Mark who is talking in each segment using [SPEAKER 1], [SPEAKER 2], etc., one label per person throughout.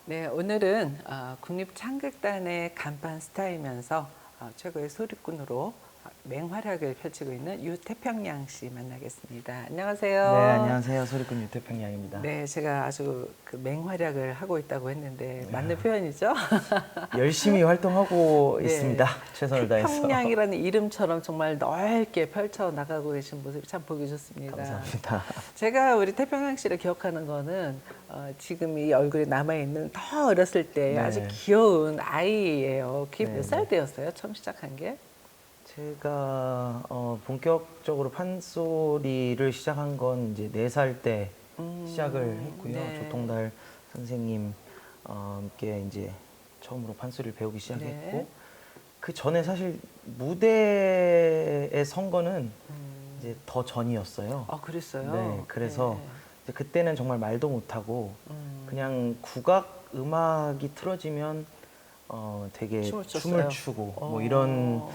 [SPEAKER 1] 네, 오늘은 국립창극단의 간판 스타이면서 최고의 소리꾼으로 맹활약을 펼치고 있는 유태평양 씨 만나겠습니다.
[SPEAKER 2] 네,
[SPEAKER 1] 안녕하세요.
[SPEAKER 2] 안녕하세요. 소리꾼 유태평양입니다.
[SPEAKER 1] 네, 제가 아주 그 맹활약을 하고 있다고 했는데 맞는 표현이죠?
[SPEAKER 2] 열심히 활동하고
[SPEAKER 1] 네,
[SPEAKER 2] 있습니다. 최선을 다해서.
[SPEAKER 1] 태평양이라는 이름처럼 정말 넓게 펼쳐 나가고 계신 모습이 참 보기 좋습니다.
[SPEAKER 2] 감사합니다.
[SPEAKER 1] 제가 우리 태평양 씨를 기억하는 거는 지금 이 얼굴이 남아있는 더 어렸을 때
[SPEAKER 2] 네.
[SPEAKER 1] 아주 귀여운 아이예요. 그게
[SPEAKER 2] 네,
[SPEAKER 1] 몇 살 때였어요? 처음 시작한 게?
[SPEAKER 2] 제가 본격적으로 판소리를 시작한 건 이제 4살 때 시작을 했고요.
[SPEAKER 1] 네.
[SPEAKER 2] 조통달 선생님 함께 이제 처음으로 판소리를 배우기 시작했고
[SPEAKER 1] 네.
[SPEAKER 2] 그 전에 사실 무대에 선 거는 이제 더 전이었어요.
[SPEAKER 1] 아, 그랬어요?
[SPEAKER 2] 네, 그래서 이제 그때는 정말 말도 못하고
[SPEAKER 1] 음.
[SPEAKER 2] 그냥 국악 음악이 틀어지면 되게
[SPEAKER 1] 춤을 췄어요?
[SPEAKER 2] 춤을 추고 뭐 이런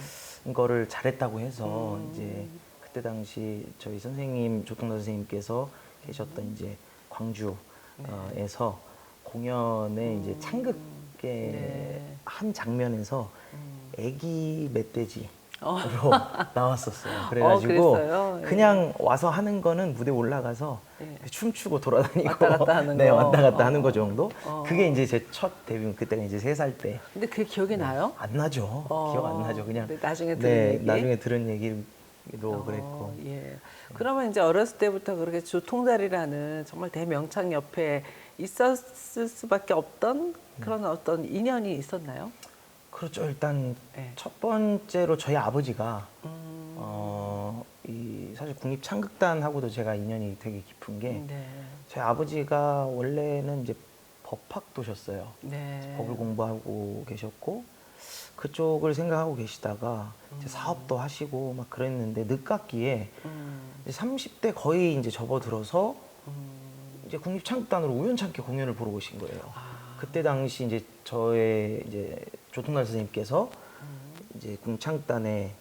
[SPEAKER 2] 거를 잘했다고 해서 이제 그때 당시 저희 선생님 조통달 선생님께서 계셨던 이제 광주에서 공연에 이제 창극의
[SPEAKER 1] 네.
[SPEAKER 2] 한 장면에서 애기 멧돼지로 나왔었어요.
[SPEAKER 1] 그랬어요?
[SPEAKER 2] 그래가지고
[SPEAKER 1] 예.
[SPEAKER 2] 그냥 와서 하는 거는 무대 올라가서
[SPEAKER 1] 예.
[SPEAKER 2] 춤추고 돌아다니고
[SPEAKER 1] 왔다 갔다 하는
[SPEAKER 2] 네,
[SPEAKER 1] 거.
[SPEAKER 2] 왔다 갔다 하는 거 정도.
[SPEAKER 1] 어.
[SPEAKER 2] 그게 이제 제 첫 데뷔 그때가 이제 3살 때.
[SPEAKER 1] 근데 그게 기억이 나요?
[SPEAKER 2] 안 나죠. 기억 안 나죠. 그냥
[SPEAKER 1] 근데 나중에 들은
[SPEAKER 2] 네,
[SPEAKER 1] 얘기?
[SPEAKER 2] 나중에 들은 얘기로 그랬고.
[SPEAKER 1] 예. 그러면 이제 어렸을 때부터 그렇게 조통달이라는 정말 대명창 옆에 있었을 수밖에 없던 그런 어떤 인연이 있었나요?
[SPEAKER 2] 그렇죠. 일단
[SPEAKER 1] 네.
[SPEAKER 2] 첫 번째로 저희 아버지가 이 사실 국립창극단하고도 제가 인연이 되게 깊은 게
[SPEAKER 1] 네.
[SPEAKER 2] 저희 아버지가 원래는 이제 법학도셨어요.
[SPEAKER 1] 네.
[SPEAKER 2] 법을 공부하고 계셨고 그쪽을 생각하고 계시다가 이제 사업도 하시고 막 그랬는데 늦깎이에 이제 30대 거의 이제 접어들어서 이제 국립창극단으로 우연찮게 공연을 보러 오신 거예요. 그때 당시 이제 저의 이제 조통달 선생님께서 이제 국립창극단에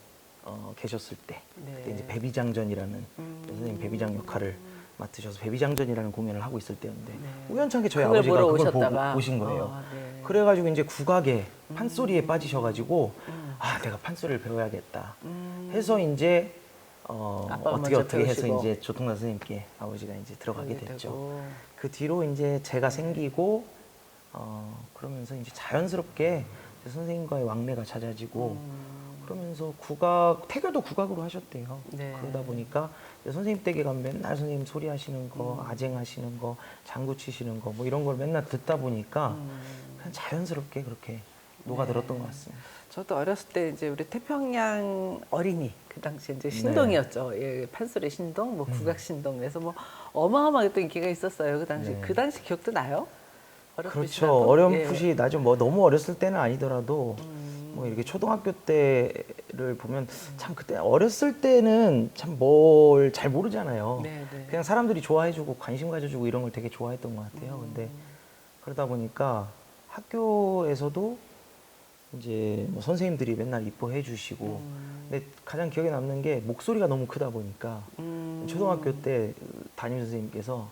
[SPEAKER 2] 계셨을 때
[SPEAKER 1] 네.
[SPEAKER 2] 그때 이제 배비장전이라는 선생님 배비장 역할을 맡으셔서 배비장전이라는 공연을 하고 있을 때였는데 우연찮게 저희
[SPEAKER 1] 그걸
[SPEAKER 2] 아버지가
[SPEAKER 1] 보러
[SPEAKER 2] 그걸
[SPEAKER 1] 오셨다가?
[SPEAKER 2] 보고 오신 거예요.
[SPEAKER 1] 네.
[SPEAKER 2] 그래가지고 이제 국악에 판소리에 빠지셔가지고 아 내가 판소리를 배워야겠다 해서 이제
[SPEAKER 1] 아빠가
[SPEAKER 2] 어떻게
[SPEAKER 1] 먼저
[SPEAKER 2] 해서
[SPEAKER 1] 배우시고.
[SPEAKER 2] 이제 조통달 선생님께 아버지가 이제 들어가게
[SPEAKER 1] 그러게
[SPEAKER 2] 됐죠.
[SPEAKER 1] 되고.
[SPEAKER 2] 그 뒤로 이제 제가 생기고 그러면서 이제 자연스럽게 제 선생님과의 왕래가 잦아지고 그러면서 국악 태교도 국악으로 하셨대요.
[SPEAKER 1] 네.
[SPEAKER 2] 그러다 보니까 이제 선생님 댁에 가면 맨날 선생님 소리 하시는 거, 아쟁 하시는 거, 장구 치시는 거 뭐 이런 걸 맨날 듣다 보니까 그냥 자연스럽게 그렇게 녹아들었던 것 같습니다.
[SPEAKER 1] 저도 어렸을 때 이제 우리 태평양 어린이 그 당시 이제 신동이었죠. 예, 판소리 신동, 뭐 국악 신동 그래서 뭐 어마어마하게 또 인기가 있었어요. 그 당시
[SPEAKER 2] 네.
[SPEAKER 1] 그 당시 기억도 나요?
[SPEAKER 2] 그렇죠.
[SPEAKER 1] 어렴풋이라도?
[SPEAKER 2] 어렴풋이 나죠. 뭐 너무 어렸을 때는 아니더라도 뭐 이렇게 초등학교 때를 보면 참 그때 어렸을 때는 참 뭘 잘 모르잖아요.
[SPEAKER 1] 네, 네.
[SPEAKER 2] 그냥 사람들이 좋아해주고 관심 가져주고 이런 걸 되게 좋아했던 것 같아요. 근데 그러다 보니까 학교에서도 이제 뭐 선생님들이 맨날 이뻐해 주시고 근데 가장 기억에 남는 게 목소리가 너무 크다 보니까 초등학교 때 담임 선생님께서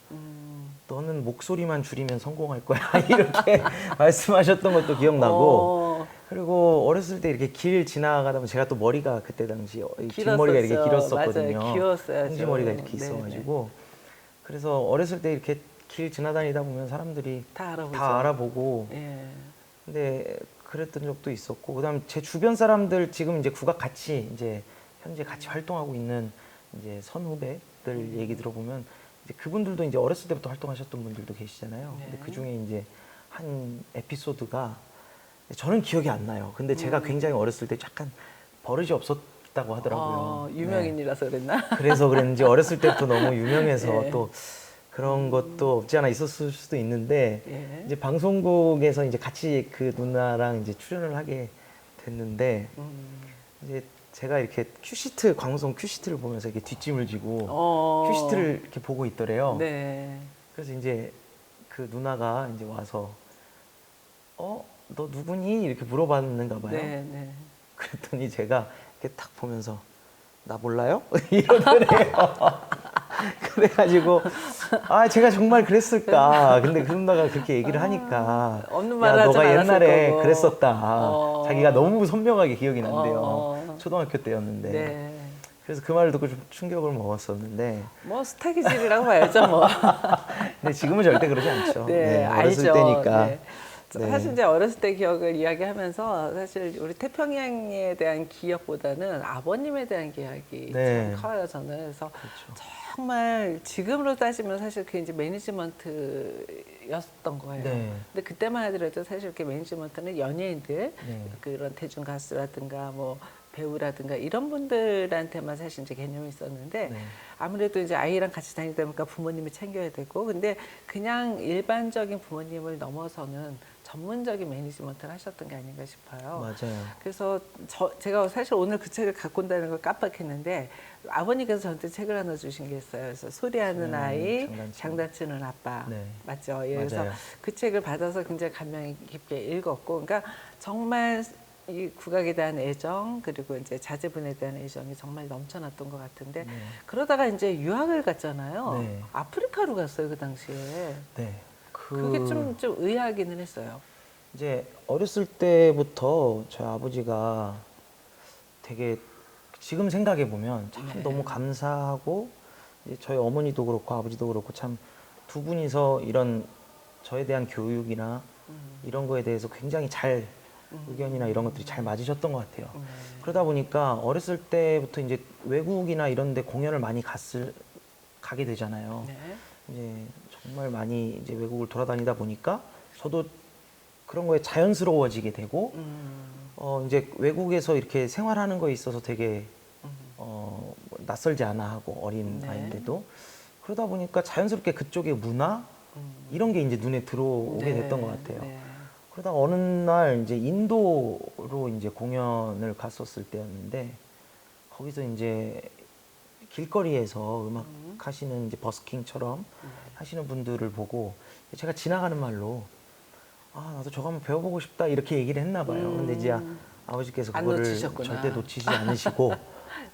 [SPEAKER 2] 너는 목소리만 줄이면 성공할 거야 이렇게 말씀하셨던 것도 기억나고 그리고 어렸을 때 이렇게 길 지나가다 보면 제가 또 머리가 그때 당시 긴 머리가 이렇게 길었었거든요.
[SPEAKER 1] 맞아요. 귀여웠어요.
[SPEAKER 2] 홍지머리가 이렇게
[SPEAKER 1] 네,
[SPEAKER 2] 있어가지고 그래서 어렸을 때 이렇게 길 지나다니다 보면 사람들이
[SPEAKER 1] 다 알아보죠.
[SPEAKER 2] 다 알아보고
[SPEAKER 1] 예.
[SPEAKER 2] 근데 그랬던 적도 있었고 그다음 제 주변 사람들 지금 이제 국악 같이 이제 현재 같이 활동하고 있는 이제 선후배들 얘기 들어보면 이제 그분들도 이제 어렸을 때부터 활동하셨던 분들도 계시잖아요. 근데 그 중에 이제 한 에피소드가 저는 기억이 안 나요. 근데 제가 굉장히 어렸을 때 약간 버릇이 없었다고 하더라고요.
[SPEAKER 1] 유명인이라서 그랬나?
[SPEAKER 2] 네. 그래서 그랬는지 어렸을 때부터 너무 유명해서
[SPEAKER 1] 예.
[SPEAKER 2] 또 그런 것도 없지 않아 있었을 수도 있는데
[SPEAKER 1] 예.
[SPEAKER 2] 이제 방송국에서 이제 같이 그 누나랑 이제 출연을 하게 됐는데 이제 제가 이렇게 큐시트 방송 큐시트를 보면서 이렇게 뒷짐을 지고 큐시트를 이렇게 보고 있더래요.
[SPEAKER 1] 네.
[SPEAKER 2] 그래서 이제 그 누나가 이제 와서 너 누구니? 이렇게 물어봤는가 봐요.
[SPEAKER 1] 네, 네.
[SPEAKER 2] 그랬더니 제가 이렇게 딱 보면서 나 몰라요? 이러더래요. 그래가지고 아 제가 정말 그랬을까. 근데 그 누나가 그렇게 얘기를 하니까
[SPEAKER 1] 없는 말을
[SPEAKER 2] 야
[SPEAKER 1] 하진
[SPEAKER 2] 너가
[SPEAKER 1] 않았을
[SPEAKER 2] 옛날에
[SPEAKER 1] 거고.
[SPEAKER 2] 그랬었다. 자기가 너무 선명하게 기억이 난대요.
[SPEAKER 1] 어.
[SPEAKER 2] 초등학교 때였는데.
[SPEAKER 1] 네.
[SPEAKER 2] 그래서 그 말을 듣고 좀 충격을 먹었었는데
[SPEAKER 1] 뭐 스타 기질이라고 봐야죠, 뭐.
[SPEAKER 2] 근데 지금은 절대 그러지 않죠.
[SPEAKER 1] 네,
[SPEAKER 2] 어렸을
[SPEAKER 1] 알죠.
[SPEAKER 2] 때니까.
[SPEAKER 1] 네.
[SPEAKER 2] 네.
[SPEAKER 1] 사실 이제 어렸을 때 기억을 이야기하면서 사실 우리 태평양에 대한 기억보다는 아버님에 대한 기억이
[SPEAKER 2] 네.
[SPEAKER 1] 참 커요, 저는. 그래서
[SPEAKER 2] 그렇죠.
[SPEAKER 1] 정말 지금으로 따지면 사실 그게 이제 매니지먼트였던 거예요.
[SPEAKER 2] 네.
[SPEAKER 1] 근데 그때만 하더라도 사실 이렇게 매니지먼트는 연예인들,
[SPEAKER 2] 네.
[SPEAKER 1] 그런 대중 가수라든가 뭐 배우라든가 이런 분들한테만 사실 이제 개념이 있었는데
[SPEAKER 2] 네.
[SPEAKER 1] 아무래도 이제 아이랑 같이 다니다 보니까 부모님이 챙겨야 되고 근데 그냥 일반적인 부모님을 넘어서는 전문적인 매니지먼트를 하셨던 게 아닌가 싶어요.
[SPEAKER 2] 맞아요.
[SPEAKER 1] 그래서 제가 사실 오늘 그 책을 갖고 온다는 걸 깜빡했는데 아버님께서 저한테 책을 하나 주신 게 있어요. 그래서 소리하는 아이, 장난치는 아빠.
[SPEAKER 2] 네.
[SPEAKER 1] 맞죠? 예, 그래서
[SPEAKER 2] 맞아요.
[SPEAKER 1] 그 책을 받아서 굉장히 감명 깊게 읽었고 그러니까 정말 이 국악에 대한 애정 그리고 이제 자제분에 대한 애정이 정말 넘쳐났던 것 같은데
[SPEAKER 2] 네.
[SPEAKER 1] 그러다가 이제 유학을 갔잖아요.
[SPEAKER 2] 네.
[SPEAKER 1] 아프리카로 갔어요 그 당시에.
[SPEAKER 2] 네.
[SPEAKER 1] 그게 좀 의아하기는 했어요.
[SPEAKER 2] 이제 어렸을 때부터 저희 아버지가 되게 지금 생각해 보면 참
[SPEAKER 1] 네.
[SPEAKER 2] 너무 감사하고 이제 저희 어머니도 그렇고 아버지도 그렇고 참 두 분이서 이런 저에 대한 교육이나 이런 거에 대해서 굉장히 잘 의견이나 이런 것들이 잘 맞으셨던 것 같아요. 그러다 보니까 어렸을 때부터 이제 외국이나 이런 데 공연을 많이 가게 되잖아요.
[SPEAKER 1] 네.
[SPEAKER 2] 이제 정말 많이 이제 외국을 돌아다니다 보니까 저도 그런 거에 자연스러워지게 되고 이제 외국에서 이렇게 생활하는 거에 있어서 되게 뭐 낯설지 않아 하고 어린
[SPEAKER 1] 네.
[SPEAKER 2] 아이인데도 그러다 보니까 자연스럽게 그쪽의 문화 이런 게 이제 눈에 들어오게
[SPEAKER 1] 네.
[SPEAKER 2] 됐던 것 같아요.
[SPEAKER 1] 네.
[SPEAKER 2] 그러다 어느 날 이제 인도로 이제 공연을 갔었을 때였는데 거기서 이제 길거리에서 음악 하시는 이제 버스킹처럼 하시는 분들을 보고 제가 지나가는 말로 아 나도 저거 한번 배워보고 싶다 이렇게 얘기를 했나 봐요. 근데 이제 아버지께서
[SPEAKER 1] 안
[SPEAKER 2] 그거를
[SPEAKER 1] 놓치셨구나.
[SPEAKER 2] 절대 놓치지 않으시고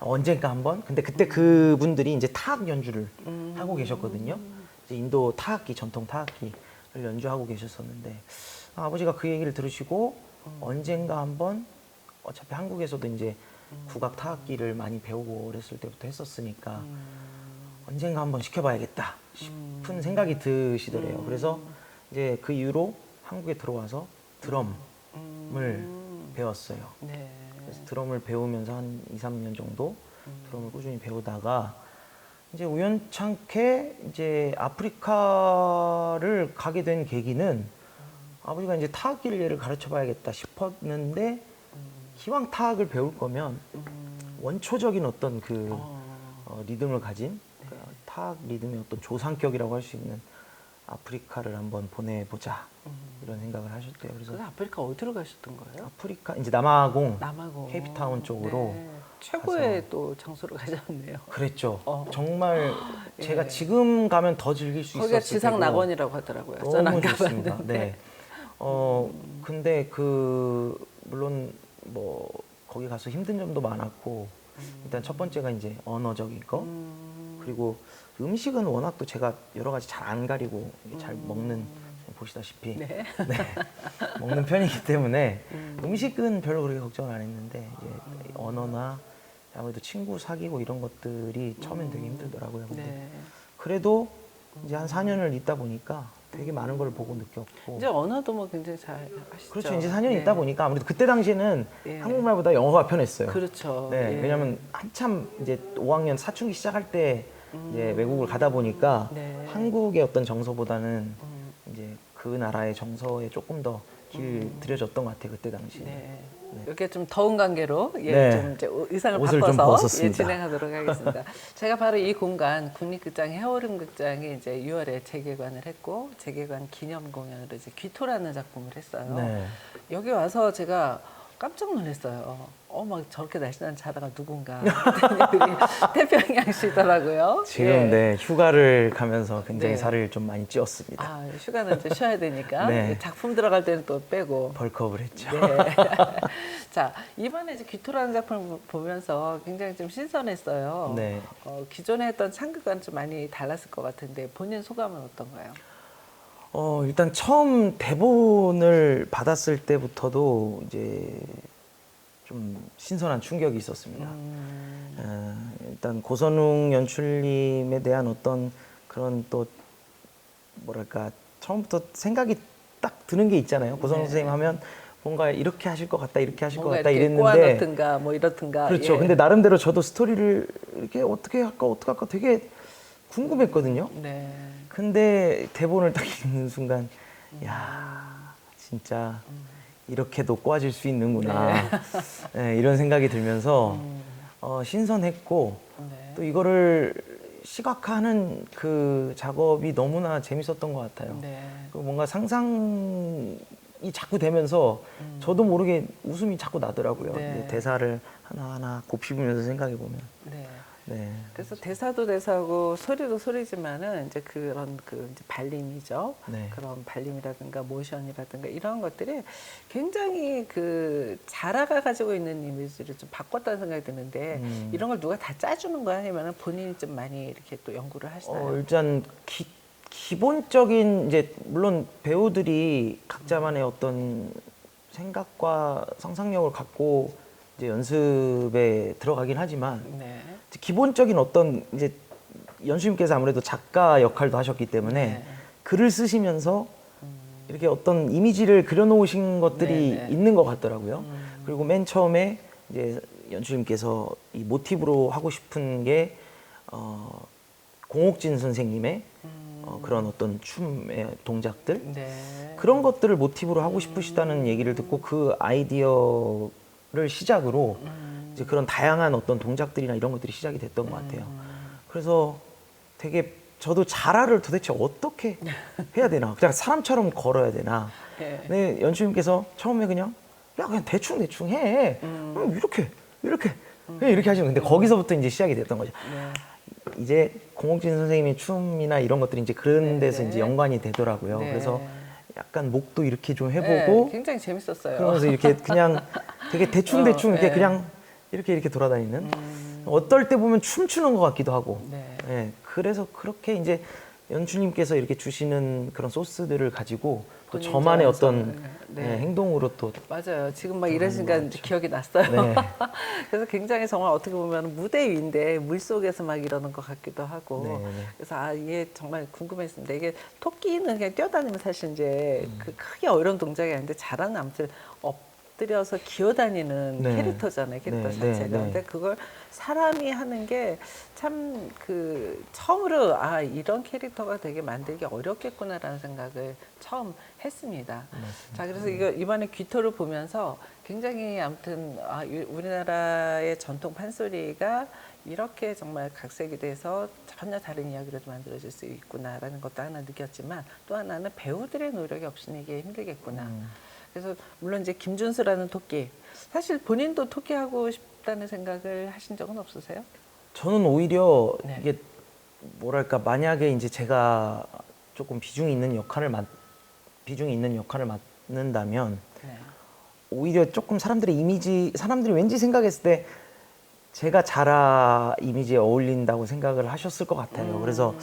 [SPEAKER 2] 언젠가 한번 근데 그때 그분들이 이제 타악 연주를 하고 계셨거든요. 이제 인도 타악기 전통 타악기를 연주하고 계셨었는데 아버지가 그 얘기를 들으시고 언젠가 한번 어차피 한국에서도 이제 국악 타악기를 많이 배우고 어렸을 때부터 했었으니까 언젠가 한번 시켜봐야겠다 싶은 생각이 드시더래요. 그래서 이제 그 이후로 한국에 들어와서 드럼을 배웠어요.
[SPEAKER 1] 네.
[SPEAKER 2] 그래서 드럼을 배우면서 한 2, 3년 정도 드럼을 꾸준히 배우다가 이제 우연찮게 이제 아프리카를 가게 된 계기는 아버지가 이제 타악기를 얘를 가르쳐 봐야겠다 싶었는데 기왕 타악을 배울 거면 원초적인 어떤 그 리듬을 가진 그 타악 리듬의 어떤 조상격이라고 할 수 있는 아프리카를 한번 보내보자 이런 생각을 하셨대요. 그래서
[SPEAKER 1] 아프리카 어디로 가셨던 거예요?
[SPEAKER 2] 아프리카 이제 남아공,
[SPEAKER 1] 남아공.
[SPEAKER 2] 케이프타운 쪽으로
[SPEAKER 1] 네. 최고의 또 장소로 가셨네요.
[SPEAKER 2] 그랬죠. 정말
[SPEAKER 1] 예.
[SPEAKER 2] 제가 지금 가면 더 즐길 수
[SPEAKER 1] 거기가
[SPEAKER 2] 있었을
[SPEAKER 1] 지상
[SPEAKER 2] 테고
[SPEAKER 1] 낙원이라고 하더라고요. 저는
[SPEAKER 2] 너무
[SPEAKER 1] 안
[SPEAKER 2] 좋습니다.
[SPEAKER 1] 가봤는데.
[SPEAKER 2] 네. 근데 물론 뭐 거기 가서 힘든 점도 많았고 일단 첫 번째가 이제 언어적인 거 그리고 음식은 워낙 또 제가 여러 가지 잘 안 가리고 잘 먹는 보시다시피
[SPEAKER 1] 네.
[SPEAKER 2] 네. 먹는 편이기 때문에 음식은 별로 그렇게 걱정을 안 했는데 이제 언어나 아무래도 친구 사귀고 이런 것들이 처음엔 되게 힘들더라고요. 근데
[SPEAKER 1] 네.
[SPEAKER 2] 그래도 이제 한 4년을 있다 보니까 되게 많은 걸 보고 느꼈고
[SPEAKER 1] 이제 언어도 뭐 굉장히 잘 하시죠.
[SPEAKER 2] 그렇죠. 이제 4년
[SPEAKER 1] 네.
[SPEAKER 2] 있다 보니까 아무래도 그때 당시에는
[SPEAKER 1] 예.
[SPEAKER 2] 한국말보다 영어가 편했어요.
[SPEAKER 1] 그렇죠.
[SPEAKER 2] 네,
[SPEAKER 1] 예.
[SPEAKER 2] 왜냐하면 한참 이제 5학년 사춘기 시작할 때 이제 외국을 가다 보니까
[SPEAKER 1] 네.
[SPEAKER 2] 한국의 어떤 정서보다는 이제 그 나라의 정서에 조금 더 길 들여졌던 것 같아요. 그때 당시에.
[SPEAKER 1] 네. 이렇게 좀 더운 관계로
[SPEAKER 2] 네.
[SPEAKER 1] 좀 이제 의상을
[SPEAKER 2] 옷을 좀
[SPEAKER 1] 바꿔서
[SPEAKER 2] 벗었습니다.
[SPEAKER 1] 진행하도록 하겠습니다. 제가 바로 이 공간 국립극장 해오름극장에 이제 6월에 재개관을 했고 재개관 기념 공연으로 이제 귀토라는 작품을 했어요.
[SPEAKER 2] 네.
[SPEAKER 1] 여기 와서 제가 깜짝 놀랐어요. 막 저렇게 날씬한 자다가 누군가 그랬더니 우리 태평양시더라고요.
[SPEAKER 2] 지금
[SPEAKER 1] 예.
[SPEAKER 2] 네 휴가를 가면서 굉장히
[SPEAKER 1] 네.
[SPEAKER 2] 살을 좀 많이 찌웠습니다.
[SPEAKER 1] 아, 휴가는 이제 쉬어야 되니까
[SPEAKER 2] 네.
[SPEAKER 1] 작품 들어갈 때는 또 빼고
[SPEAKER 2] 벌크업을 했죠.
[SPEAKER 1] 네. 자, 이번에 이제 귀토라는 작품을 보면서 굉장히 좀 신선했어요.
[SPEAKER 2] 네.
[SPEAKER 1] 기존에 했던 창극과는 좀 많이 달랐을 것 같은데 본인 소감은 어떤가요?
[SPEAKER 2] 일단 처음 대본을 받았을 때부터도 이제 좀 신선한 충격이 있었습니다. 일단 고선웅 연출님에 대한 어떤 그런 또 뭐랄까 처음부터 생각이 딱 드는 게 있잖아요. 고선웅
[SPEAKER 1] 네.
[SPEAKER 2] 선생님 하면 뭔가 이렇게 하실 것 같다, 이렇게 하실 것
[SPEAKER 1] 뭔가
[SPEAKER 2] 같다
[SPEAKER 1] 이렇게
[SPEAKER 2] 이랬는데
[SPEAKER 1] 꼬아넣든가 뭐 이렇든가.
[SPEAKER 2] 그렇죠.
[SPEAKER 1] 예.
[SPEAKER 2] 근데 나름대로 저도 스토리를 이렇게 어떻게 할까 되게 궁금했거든요.
[SPEAKER 1] 네.
[SPEAKER 2] 근데 대본을 딱 읽는 순간 야 진짜 이렇게도 꼬아질 수 있는구나 네, 이런 생각이 들면서 신선했고
[SPEAKER 1] 네.
[SPEAKER 2] 또 이거를 시각화하는 그 작업이 너무나 재밌었던 것 같아요.
[SPEAKER 1] 네.
[SPEAKER 2] 그리고 뭔가 상상이 자꾸 되면서 저도 모르게 웃음이 자꾸 나더라고요.
[SPEAKER 1] 네.
[SPEAKER 2] 이제 대사를 하나하나 곱씹으면서 생각해 보면.
[SPEAKER 1] 네.
[SPEAKER 2] 네.
[SPEAKER 1] 그래서 대사도 대사고 소리도 소리지만은 이제 그런 그 이제 발림이죠.
[SPEAKER 2] 네.
[SPEAKER 1] 그런 발림이라든가 모션이라든가 이런 것들이 굉장히 그 자라가 가지고 있는 이미지를 좀 바꿨다는 생각이 드는데 이런 걸 누가 다 짜주는 거야? 아니면 본인이 좀 많이 이렇게 또 연구를 하시나요?
[SPEAKER 2] 일단 기본적인 이제 물론 배우들이 각자만의 어떤 생각과 상상력을 갖고 이제 연습에 들어가긴 하지만
[SPEAKER 1] 네.
[SPEAKER 2] 기본적인 어떤 이제 연수님께서 아무래도 작가 역할도 하셨기 때문에
[SPEAKER 1] 네.
[SPEAKER 2] 글을 쓰시면서 이렇게 어떤 이미지를 그려놓으신 것들이
[SPEAKER 1] 네, 네.
[SPEAKER 2] 있는 것 같더라고요. 그리고 맨 처음에 이제 연수님께서 이 모티브로 하고 싶은 게 공옥진 선생님의 그런 어떤 춤의 동작들
[SPEAKER 1] 네.
[SPEAKER 2] 그런 것들을 모티브로 하고 싶으시다는 얘기를 듣고 그 아이디어를 시작으로 이제 그런 다양한 어떤 동작들이나 이런 것들이 시작이 됐던 것 같아요. 그래서 되게 저도 자라를 도대체 어떻게 해야 되나 그냥 사람처럼 걸어야 되나
[SPEAKER 1] 네.
[SPEAKER 2] 근데 연출님께서 처음에 그냥 야 그냥 대충 해 이렇게 그냥 이렇게 하시면 근데 거기서부터 이제 시작이 됐던 거죠.
[SPEAKER 1] 네.
[SPEAKER 2] 이제 공옥진 선생님의 춤이나 이런 것들이 이제 그런 데서
[SPEAKER 1] 네.
[SPEAKER 2] 이제 연관이 되더라고요.
[SPEAKER 1] 네.
[SPEAKER 2] 그래서 약간 목도 이렇게 좀
[SPEAKER 1] 네,
[SPEAKER 2] 해보고
[SPEAKER 1] 굉장히 재밌었어요.
[SPEAKER 2] 그러면서 이렇게 그냥 되게 대충 이렇게
[SPEAKER 1] 네.
[SPEAKER 2] 그냥 이렇게 돌아다니는 어떨 때 보면 춤추는 것 같기도 하고
[SPEAKER 1] 네.
[SPEAKER 2] 예, 그래서 그렇게 이제 연출님께서 이렇게 주시는 그런 소스들을 가지고 또
[SPEAKER 1] 본인
[SPEAKER 2] 저만의
[SPEAKER 1] 좋아해서,
[SPEAKER 2] 어떤
[SPEAKER 1] 네.
[SPEAKER 2] 예, 행동으로 또
[SPEAKER 1] 맞아요. 지금 막
[SPEAKER 2] 들어가는
[SPEAKER 1] 이러시니까
[SPEAKER 2] 것
[SPEAKER 1] 이제
[SPEAKER 2] 같죠.
[SPEAKER 1] 기억이 났어요.
[SPEAKER 2] 네.
[SPEAKER 1] 그래서 굉장히 정말 어떻게 보면 무대 위인데 물 속에서 막 이러는 것 같기도 하고.
[SPEAKER 2] 네, 네.
[SPEAKER 1] 그래서 이게 정말 궁금했습니다. 이게 토끼는 그냥 뛰어다니면 사실 이제 그 크게 어려운 동작이 아닌데 잘하는 아무튼 엎드려서 기어다니는
[SPEAKER 2] 네.
[SPEAKER 1] 캐릭터잖아요. 캐릭터
[SPEAKER 2] 네,
[SPEAKER 1] 자체가.
[SPEAKER 2] 네, 네.
[SPEAKER 1] 근데 그걸 사람이 하는 게 참 그 처음으로 이런 캐릭터가 되게 만들기 어렵겠구나라는 생각을 처음 했습니다. 자, 그래서 이거 이번에 귀토를 보면서 굉장히 아무튼 우리나라의 전통 판소리가 이렇게 정말 각색이 돼서 전혀 다른 이야기로 만들어질 수 있구나라는 것도 하나 느꼈지만 또 하나는 배우들의 노력이 없이는 이게 힘들겠구나. 그래서 물론 이제 김준수라는 토끼 사실 본인도 토끼 하고 싶다는 생각을 하신 적은 없으세요?
[SPEAKER 2] 저는 오히려
[SPEAKER 1] 네.
[SPEAKER 2] 이게 뭐랄까 만약에 이제 제가 조금 비중이 있는 역할을 맡는다면
[SPEAKER 1] 네.
[SPEAKER 2] 오히려 조금 사람들이 왠지 생각했을 때 제가 자라 이미지에 어울린다고 생각을 하셨을 것 같아요. 그래서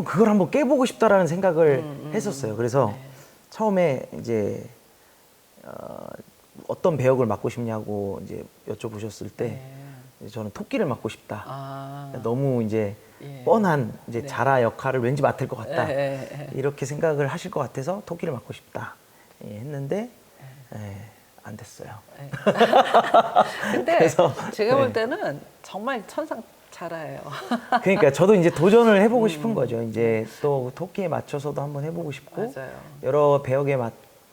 [SPEAKER 2] 그걸 한번 깨보고 싶다라는 생각을 했었어요. 그래서
[SPEAKER 1] 네.
[SPEAKER 2] 처음에 이제 어떤 배역을 맡고 싶냐고 이제 여쭤보셨을 때
[SPEAKER 1] 네.
[SPEAKER 2] 이제 저는 토끼를 맡고 싶다.
[SPEAKER 1] 네.
[SPEAKER 2] 너무 이제
[SPEAKER 1] 예.
[SPEAKER 2] 뻔한 이제
[SPEAKER 1] 네.
[SPEAKER 2] 자라 역할을 왠지 맡을 것 같다. 이렇게 생각을 하실 것 같아서 토끼를 맡고 싶다. 했는데 안 됐어요.
[SPEAKER 1] 근데
[SPEAKER 2] 그래서,
[SPEAKER 1] 제가 볼
[SPEAKER 2] 네.
[SPEAKER 1] 때는 정말 천상 자라예요.
[SPEAKER 2] 그러니까 저도 이제 도전을 해보고 싶은 거죠. 이제 또 토끼에 맞춰서도 한번 해보고 싶고
[SPEAKER 1] 맞아요.
[SPEAKER 2] 여러 배역에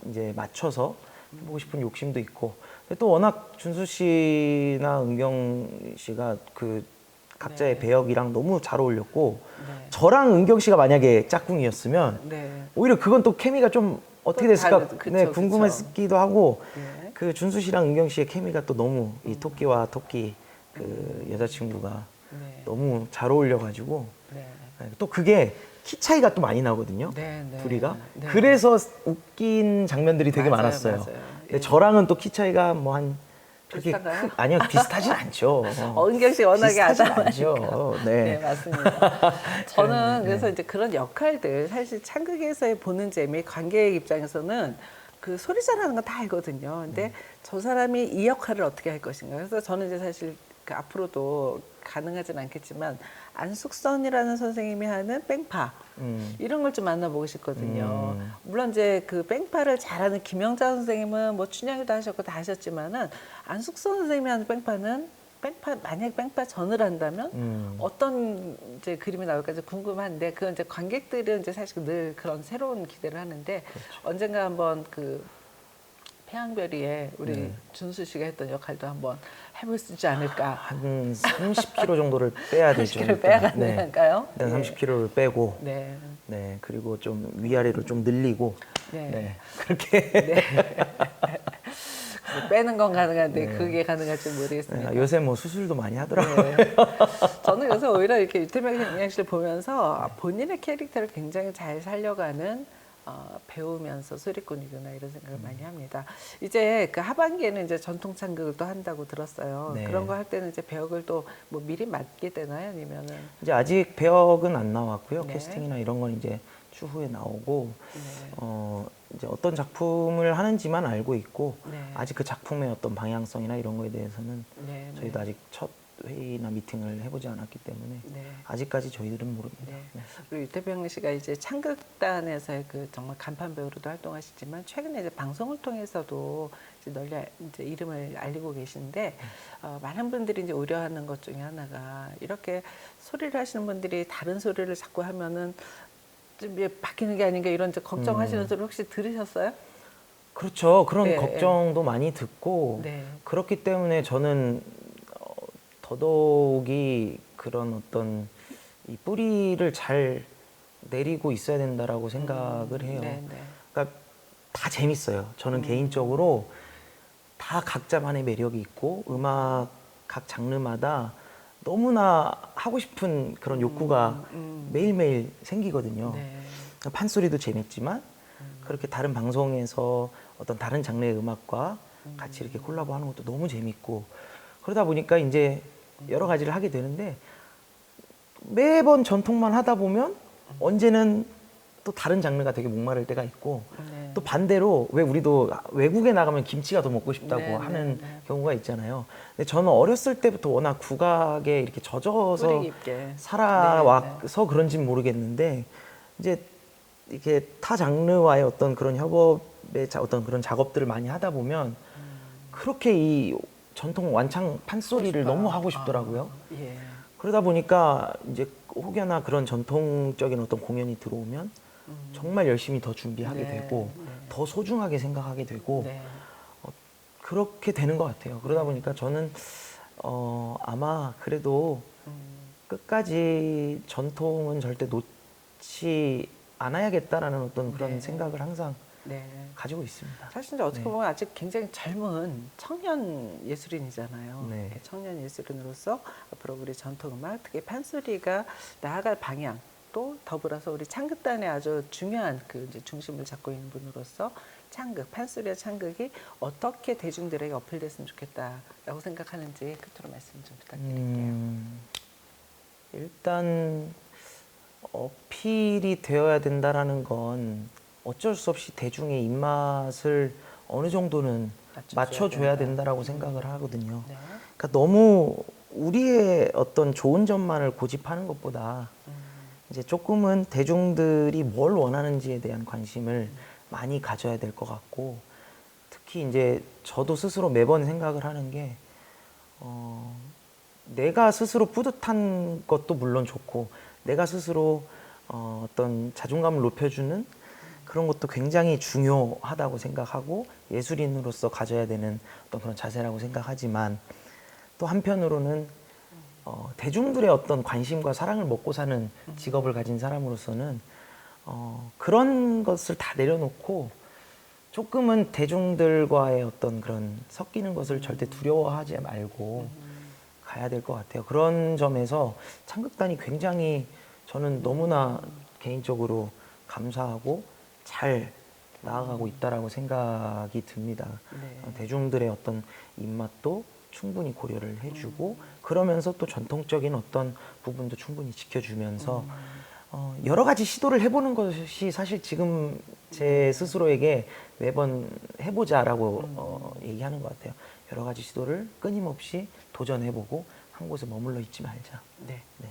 [SPEAKER 2] 이제 맞춰서 해보고 싶은 욕심도 있고 근데 또 워낙 준수 씨나 은경 씨가 그 각자의
[SPEAKER 1] 네.
[SPEAKER 2] 배역이랑 너무 잘 어울렸고
[SPEAKER 1] 네.
[SPEAKER 2] 저랑 은경 씨가 만약에 짝꿍이었으면
[SPEAKER 1] 네.
[SPEAKER 2] 오히려 그건 또 케미가 좀 어떻게
[SPEAKER 1] 또
[SPEAKER 2] 됐을까
[SPEAKER 1] 그쵸,
[SPEAKER 2] 네,
[SPEAKER 1] 그쵸.
[SPEAKER 2] 궁금했기도 하고
[SPEAKER 1] 네.
[SPEAKER 2] 그 준수 씨랑 은경 씨의 케미가 또 너무 이 토끼와 토끼 그 여자친구가
[SPEAKER 1] 네.
[SPEAKER 2] 너무 잘 어울려가지고
[SPEAKER 1] 네.
[SPEAKER 2] 또 그게 키 차이가 또 많이 나거든요.
[SPEAKER 1] 네, 네.
[SPEAKER 2] 둘이가.
[SPEAKER 1] 네.
[SPEAKER 2] 그래서 웃긴 장면들이 되게
[SPEAKER 1] 맞아요,
[SPEAKER 2] 많았어요.
[SPEAKER 1] 맞아요.
[SPEAKER 2] 근데 저랑은 또 키 차이가 뭐 한 그렇게
[SPEAKER 1] 비슷한가요?
[SPEAKER 2] 아니요 비슷하진 않죠.
[SPEAKER 1] 은경 씨 워낙에
[SPEAKER 2] 비슷하진
[SPEAKER 1] 아담하니까.
[SPEAKER 2] 않죠.
[SPEAKER 1] 네,
[SPEAKER 2] 네.
[SPEAKER 1] 맞습니다. 저는
[SPEAKER 2] 네.
[SPEAKER 1] 그래서 이제 그런 역할들 사실 창극에서의 보는 재미, 관객 입장에서는 그 소리 잘하는 건 다 알거든요. 근데 저 사람이 이 역할을 어떻게 할 것인가. 그래서 저는 이제 사실 그 앞으로도 가능하진 않겠지만 안숙선이라는 선생님이 하는 뺑파 이런 걸 좀 만나보고 싶거든요. 물론 이제 그 뺑파를 잘하는 김영자 선생님은 뭐 춘향이도 하셨고 다 하셨지만은 안숙선 선생님이 하는 뺑파는 만약 뺑파 전을 한다면 어떤 이제 그림이 나올까 이제 궁금한데 그건 이제 관객들은 이제 사실 늘 그런 새로운 기대를 하는데 언젠가 한번 그 태양별이에 우리 준수 씨가 했던 역할도 한번 해볼 수 있지 않을까.
[SPEAKER 2] 한 30kg 정도를 빼야 되죠.
[SPEAKER 1] 30kg 빼야 가능한가요?
[SPEAKER 2] 일단
[SPEAKER 1] 예.
[SPEAKER 2] 30kg를 빼고
[SPEAKER 1] 네.
[SPEAKER 2] 네 그리고 좀 위아래로 좀 늘리고
[SPEAKER 1] 네.
[SPEAKER 2] 네 그렇게
[SPEAKER 1] 네. 빼는 건 가능한데 그게 가능할지 모르겠습니다.
[SPEAKER 2] 네, 요새 뭐 수술도 많이 하더라고요.
[SPEAKER 1] 네. 저는 요새 오히려 이렇게 유태명 양양씨를 보면서 본인의 캐릭터를 굉장히 잘 살려가는 배우면서 소리꾼이구나 이런 생각을 많이 합니다. 이제 그 하반기에는 이제 전통 창극을 또 한다고 들었어요.
[SPEAKER 2] 네.
[SPEAKER 1] 그런 거 할 때는 이제 배역을 또 뭐 미리 맡게 되나요? 아니면은
[SPEAKER 2] 이제 아직 배역은 안 나왔고요.
[SPEAKER 1] 네.
[SPEAKER 2] 캐스팅이나 이런 건 이제 추후에 나오고
[SPEAKER 1] 네.
[SPEAKER 2] 이제 어떤 작품을 하는지만 알고 있고
[SPEAKER 1] 네.
[SPEAKER 2] 아직 그 작품의 어떤 방향성이나 이런 거에 대해서는
[SPEAKER 1] 네.
[SPEAKER 2] 저희도 아직 첫 회의나 미팅을 해보지 않았기 때문에
[SPEAKER 1] 네.
[SPEAKER 2] 아직까지 저희들은 모릅니다.
[SPEAKER 1] 네.
[SPEAKER 2] 네.
[SPEAKER 1] 그리고 유태병 씨가 이제 창극단에서의 그 정말 간판 배우로도 활동하시지만 최근에 이제 방송을 통해서도 이제 널리 이제 이름을 알리고 계신데 많은 분들이 이제 우려하는 것 중에 하나가 이렇게 소리를 하시는 분들이 다른 소리를 자꾸 하면은 좀 이제 바뀌는 게 아닌가 이런 이제 걱정하시는 소리 혹시 들으셨어요?
[SPEAKER 2] 그렇죠. 그런
[SPEAKER 1] 네,
[SPEAKER 2] 걱정도 많이 듣고
[SPEAKER 1] 네.
[SPEAKER 2] 그렇기 때문에 저는 더더욱이 그런 어떤 이 뿌리를 잘 내리고 있어야 된다라고 생각을 해요.
[SPEAKER 1] 네, 네.
[SPEAKER 2] 그러니까 다 재밌어요. 저는 개인적으로 다 각자만의 매력이 있고 음악 각 장르마다 너무나 하고 싶은 그런 욕구가 매일매일 생기거든요.
[SPEAKER 1] 네.
[SPEAKER 2] 판소리도 재밌지만 그렇게 다른 방송에서 어떤 다른 장르의 음악과 같이 이렇게 콜라보하는 것도 너무 재밌고 그러다 보니까 이제 여러 가지를 하게 되는데 매번 전통만 하다 보면 언제는 또 다른 장르가 되게 목마를 때가 있고
[SPEAKER 1] 네.
[SPEAKER 2] 또 반대로 왜 우리도 외국에 나가면 김치가 더 먹고 싶다고
[SPEAKER 1] 네,
[SPEAKER 2] 하는
[SPEAKER 1] 네, 네.
[SPEAKER 2] 경우가 있잖아요. 근데 저는 어렸을 때부터 워낙 국악에 이렇게 젖어서
[SPEAKER 1] 뿌리 깊게.
[SPEAKER 2] 살아와서 그런지는 모르겠는데 이제 이렇게 타 장르와의 어떤 그런 협업의 어떤 그런 작업들을 많이 하다 보면 그렇게 이 전통 완창 판소리를 너무 하고 싶더라고요.
[SPEAKER 1] 예.
[SPEAKER 2] 그러다 보니까 이제 혹여나 그런 전통적인 어떤 공연이 들어오면 정말 열심히 더 준비하게
[SPEAKER 1] 네,
[SPEAKER 2] 되고
[SPEAKER 1] 네.
[SPEAKER 2] 더 소중하게 생각하게 되고
[SPEAKER 1] 네.
[SPEAKER 2] 그렇게 되는 것 같아요. 그러다 보니까 저는 아마 그래도 끝까지 전통은 절대 놓지 않아야겠다라는 어떤 그런
[SPEAKER 1] 네.
[SPEAKER 2] 생각을 항상
[SPEAKER 1] 네.
[SPEAKER 2] 가지고 있습니다.
[SPEAKER 1] 사실 이제 어떻게
[SPEAKER 2] 네.
[SPEAKER 1] 보면 아직 굉장히 젊은 청년 예술인이잖아요.
[SPEAKER 2] 네.
[SPEAKER 1] 청년 예술인으로서 앞으로 우리 전통음악, 특히 판소리가 나아갈 방향, 또 더불어서 우리 창극단의 아주 중요한 그 이제 중심을 잡고 있는 분으로서 창극, 판소리와 창극이 어떻게 대중들에게 어필됐으면 좋겠다라고 생각하는지 끝으로 말씀 좀 부탁드릴게요.
[SPEAKER 2] 일단 어필이 되어야 된다라는 건 어쩔 수 없이 대중의 입맛을 어느 정도는 맞춰줘야 된다라고 생각을 하거든요.
[SPEAKER 1] 네.
[SPEAKER 2] 그러니까 너무 우리의 어떤 좋은 점만을 고집하는 것보다 이제 조금은 대중들이 뭘 원하는지에 대한 관심을 많이 가져야 될 것 같고 특히 이제 저도 스스로 매번 생각을 하는 게 내가 스스로 뿌듯한 것도 물론 좋고 내가 스스로 어떤 자존감을 높여주는 그런 것도 굉장히 중요하다고 생각하고 예술인으로서 가져야 되는 어떤 그런 자세라고 생각하지만 또 한편으로는 대중들의 어떤 관심과 사랑을 먹고 사는 직업을 가진 사람으로서는 그런 것을 다 내려놓고 조금은 대중들과의 어떤 그런 섞이는 것을 절대 두려워하지 말고 가야 될 것 같아요. 그런 점에서 창극단이 굉장히 저는 너무나 개인적으로 감사하고 잘 나아가고 있다라고 생각이 듭니다.
[SPEAKER 1] 네.
[SPEAKER 2] 대중들의 어떤 입맛도 충분히 고려를 해주고 그러면서 또 전통적인 어떤 부분도 충분히 지켜주면서 여러 가지 시도를 해보는 것이 사실 지금 제 스스로에게 매번 해보자라고 얘기하는 것 같아요. 여러 가지 시도를 끊임없이 도전해보고 한 곳에 머물러 있지 말자.
[SPEAKER 1] 네.
[SPEAKER 2] 네.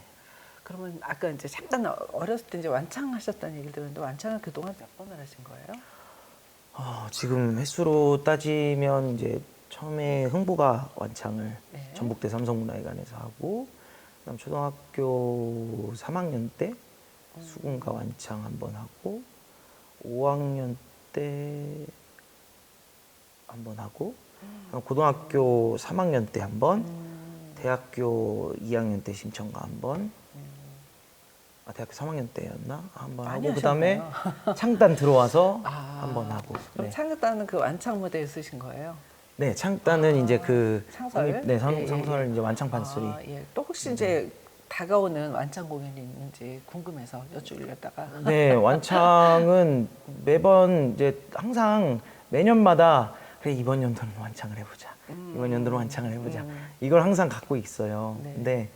[SPEAKER 1] 그러면 아까 이제 잠깐 어렸을 때 이제 완창하셨다는 얘기를 들었는데 완창을 그동안 몇 번을 하신 거예요?
[SPEAKER 2] 지금 횟수로 따지면 이제 처음에 흥부가 완창을
[SPEAKER 1] 네.
[SPEAKER 2] 전북대 삼성문화회관에서 하고 그다음 초등학교 3학년 때 수군가 완창 한 번 하고 5학년 때 한 번 하고 그다음 고등학교 3학년 때 한 번, 대학교 2학년 때 심청가 한 번, 대학교 3학년 때였나 한 번
[SPEAKER 1] 많이
[SPEAKER 2] 하고 그다음에
[SPEAKER 1] 하셨네요.
[SPEAKER 2] 창단 들어와서
[SPEAKER 1] 아.
[SPEAKER 2] 한 번 하고.
[SPEAKER 1] 그럼
[SPEAKER 2] 네.
[SPEAKER 1] 창단은 그 완창 무대에 쓰신 거예요?
[SPEAKER 2] 네, 창단은 이제 그
[SPEAKER 1] 상설?
[SPEAKER 2] 네,
[SPEAKER 1] 예, 예,
[SPEAKER 2] 상설
[SPEAKER 1] 예.
[SPEAKER 2] 이제 완창판 소리.
[SPEAKER 1] 예. 또 혹시 이제 다가오는 완창 공연이 있는지 궁금해서 여쭈려다가.
[SPEAKER 2] 네, 완창은 매번 이제 항상 매년마다 그래 이번 연도는 완창을 해보자. 이번 연도는 완창을 해보자. 이걸 항상 갖고 있어요.
[SPEAKER 1] 네.
[SPEAKER 2] 근데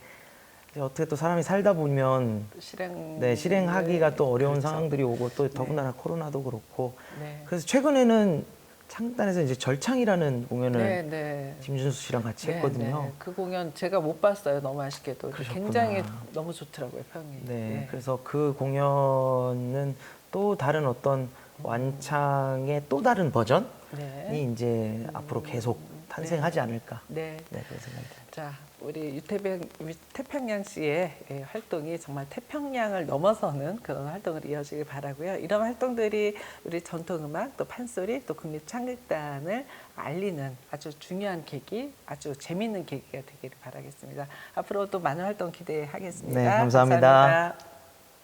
[SPEAKER 2] 이제 어떻게 또 사람이 살다 보면
[SPEAKER 1] 실행.
[SPEAKER 2] 네, 실행하기가 또 어려운
[SPEAKER 1] 그렇죠.
[SPEAKER 2] 상황들이 오고 또 더군다나 코로나도 그렇고
[SPEAKER 1] 네.
[SPEAKER 2] 그래서 최근에는 창단에서 이제 절창이라는 공연을
[SPEAKER 1] 네, 네.
[SPEAKER 2] 김준수 씨랑 같이
[SPEAKER 1] 네,
[SPEAKER 2] 했거든요.
[SPEAKER 1] 네. 그 공연 제가 못 봤어요. 너무 아쉽게도.
[SPEAKER 2] 그러셨구나.
[SPEAKER 1] 굉장히 너무 좋더라고요, 평이.
[SPEAKER 2] 네, 그래서 그 공연은 또 다른 어떤 완창의 또 다른 버전이
[SPEAKER 1] 네.
[SPEAKER 2] 이제 앞으로 계속 탄생하지 않을까.
[SPEAKER 1] 네.
[SPEAKER 2] 네, 그런 생각이 듭니다.
[SPEAKER 1] 자, 우리 유태평양 씨의 활동이 정말 태평양을 넘어서는 그런 활동을 이어지길 바라고요. 이런 활동들이 우리 전통음악, 또 판소리, 또 국립창극단을 알리는 아주 중요한 계기, 아주 재미있는 계기가 되기를 바라겠습니다. 앞으로도 많은 활동 기대하겠습니다.
[SPEAKER 2] 네, 감사합니다.
[SPEAKER 1] 감사합니다.